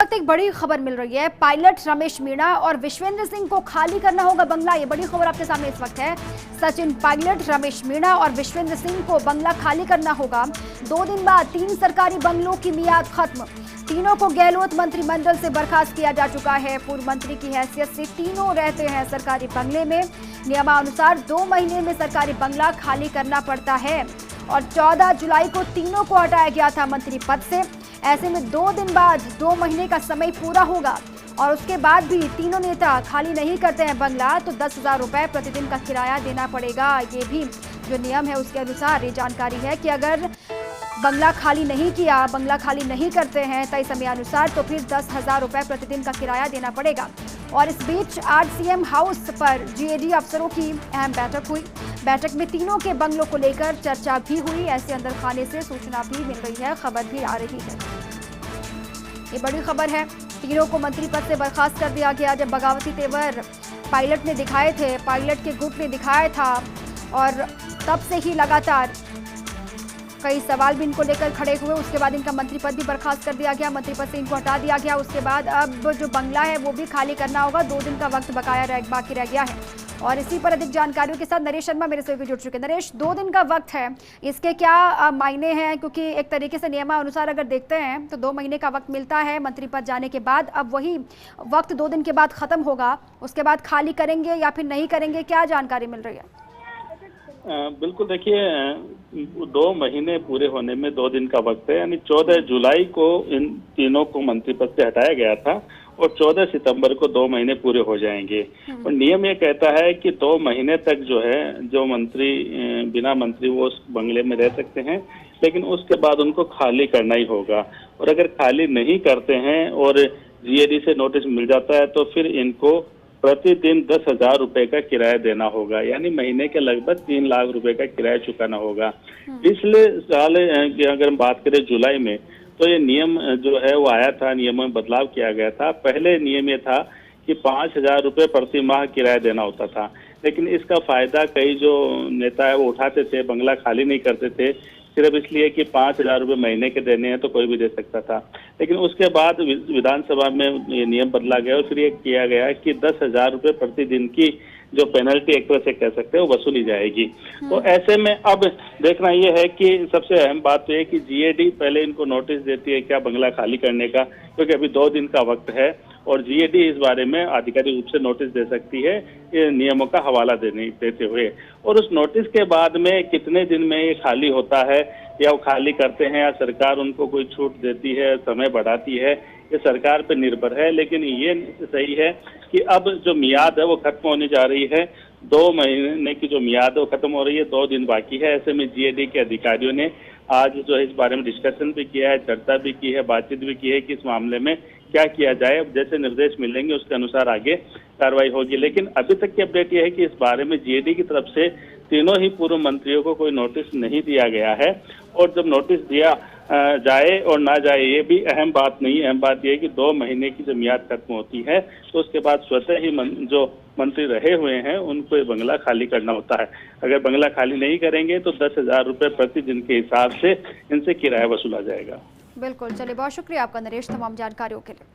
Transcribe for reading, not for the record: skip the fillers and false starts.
वक्त एक बड़ी खबर मिल रही है। पायलट रमेश मीणा और विश्वेंद्र सिंह को खाली करना होगा बंगला। ये बड़ी खबर आपके सामने इस वक्त है। सचिन पायलट, रमेश मीणा और विश्वेंद्र सिंह को बंगला खाली करना होगा। 2 दिन बाद 3 सरकारी बंगलों की मियाद खत्म। तीनों को गहलोत मंत्रिमंडल से बर्खास्त किया जा चुका है। पूर्व मंत्री की हैसियत से तीनों रहते हैं सरकारी बंगले में। नियमानुसार 2 महीने में सरकारी बंगला खाली करना पड़ता है और 14 जुलाई को तीनों को हटाया गया था मंत्री पद से। ऐसे में 2 दिन बाद 2 महीने का समय पूरा होगा और उसके बाद भी तीनों नेता खाली नहीं करते हैं बंगला तो 10,000 रुपए प्रतिदिन का किराया देना पड़ेगा। ये भी जो नियम है उसके अनुसार ये जानकारी है कि अगर बंगला खाली नहीं किया, बंगला खाली नहीं करते हैं तय समय अनुसार तो फिर 10,000 रुपए प्रतिदिन का किराया देना पड़ेगा। और इस बीच आज सीएम हाउस पर जीएडी अफसरों की अहम बैठक हुई। बैठक में तीनों के बंगलों को लेकर चर्चा भी हुई। ऐसे अंदर खाने से सूचना भी मिल रही है, खबर भी आ रही है। ये बड़ी खबर है। तीनों को मंत्री पद से बर्खास्त कर दिया गया। जब बगावती तेवर पायलट ने दिखाए थे, पायलट के गुट ने दिखाया था और तब से ही लगातार कई सवाल भी इनको लेकर खड़े हुए। उसके बाद इनका मंत्री पद भी बर्खास्त कर दिया गया, मंत्री पद से इनको हटा दिया गया। उसके बाद अब जो बंगला है वो भी खाली करना होगा। 2 दिन का वक्त बाकी रह गया है। और इसी पर अधिक जानकारियों के साथ नरेश शर्मा मेरे से भी जुड़ चुके हैं। नरेश, 2 दिन का वक्त है, इसके क्या मायने हैं? क्योंकि एक तरीके से नियमानुसार अगर देखते हैं तो 2 महीने का वक्त मिलता है मंत्री पद जाने के बाद। अब वही वक्त 2 दिन के बाद खत्म होगा, उसके बाद खाली करेंगे या फिर नहीं करेंगे, क्या जानकारी मिल रही है? बिल्कुल, देखिए 2 महीने पूरे होने में 2 दिन का वक्त है। यानी 14 जुलाई को इन तीनों को मंत्री पद से हटाया गया था और 14 सितंबर को 2 महीने पूरे हो जाएंगे। और नियम ये कहता है कि 2 महीने तक जो है जो मंत्री बिना मंत्री वो उस बंगले में रह सकते हैं, लेकिन उसके बाद उनको खाली करना ही होगा। और अगर खाली नहीं करते हैं और जीएडी से नोटिस मिल जाता है तो फिर इनको प्रतिदिन 10,000 रुपए का किराया देना होगा। यानी महीने के लगभग 3 लाख रुपए का किराया चुकाना होगा। पिछले साल अगर हम बात करें जुलाई में, तो ये नियम जो है वो आया था, नियमों में बदलाव किया गया था। पहले नियम ये था कि 5,000 रुपए प्रति माह किराया देना होता था, लेकिन इसका फायदा कई जो नेता है वो उठाते थे, बंगला खाली नहीं करते थे सिर्फ इसलिए कि 5,000 रुपए महीने के देने हैं तो कोई भी दे सकता था। लेकिन उसके बाद विधानसभा में ये नियम बदला गया और फिर ये किया गया कि 10,000 रुपए प्रतिदिन की जो पेनल्टी एक तरह से कह सकते हैं वो वसूली जाएगी। तो ऐसे में अब देखना ये है कि सबसे अहम बात तो है कि जीएडी पहले इनको नोटिस देती है क्या बंगला खाली करने का, क्योंकि अभी 2 दिन का वक्त है और जीएडी इस बारे में आधिकारिक रूप से नोटिस दे सकती है नियमों का हवाला देते हुए। और उस नोटिस के बाद में कितने दिन में ये खाली होता है या वो खाली करते हैं या सरकार उनको कोई छूट देती है, समय बढ़ाती है, ये सरकार पे निर्भर है। लेकिन ये सही है कि अब जो मियाद है वो खत्म होने जा रही है। 2 महीने की जो मियाद है वो खत्म हो रही है, 2 दिन बाकी है। ऐसे में जीएडी के अधिकारियों ने आज जो है इस बारे में डिस्कशन भी किया है, चर्चा भी की है, बातचीत भी की है कि इस मामले में क्या किया जाए। अब जैसे निर्देश मिलेंगे उसके अनुसार आगे कार्रवाई होगी। लेकिन अभी तक की अपडेट यह है कि इस बारे में जीएडी की तरफ से तीनों ही पूर्व मंत्रियों को कोई नोटिस नहीं दिया गया है। और जब नोटिस दिया जाए और ना जाए ये भी अहम बात नहीं। अहम बात यह है कि 2 महीने की जब मियाद खत्म होती है तो उसके बाद स्वतः ही जो मंत्री रहे हुए हैं उनको ये बंगला खाली करना होता है। अगर बंगला खाली नहीं करेंगे तो 10,000 रुपए प्रतिदिन के हिसाब से इनसे किराया वसूला जाएगा। बिल्कुल, चलिए बहुत शुक्रिया आपका नरेश तमाम जानकारियों के लिए।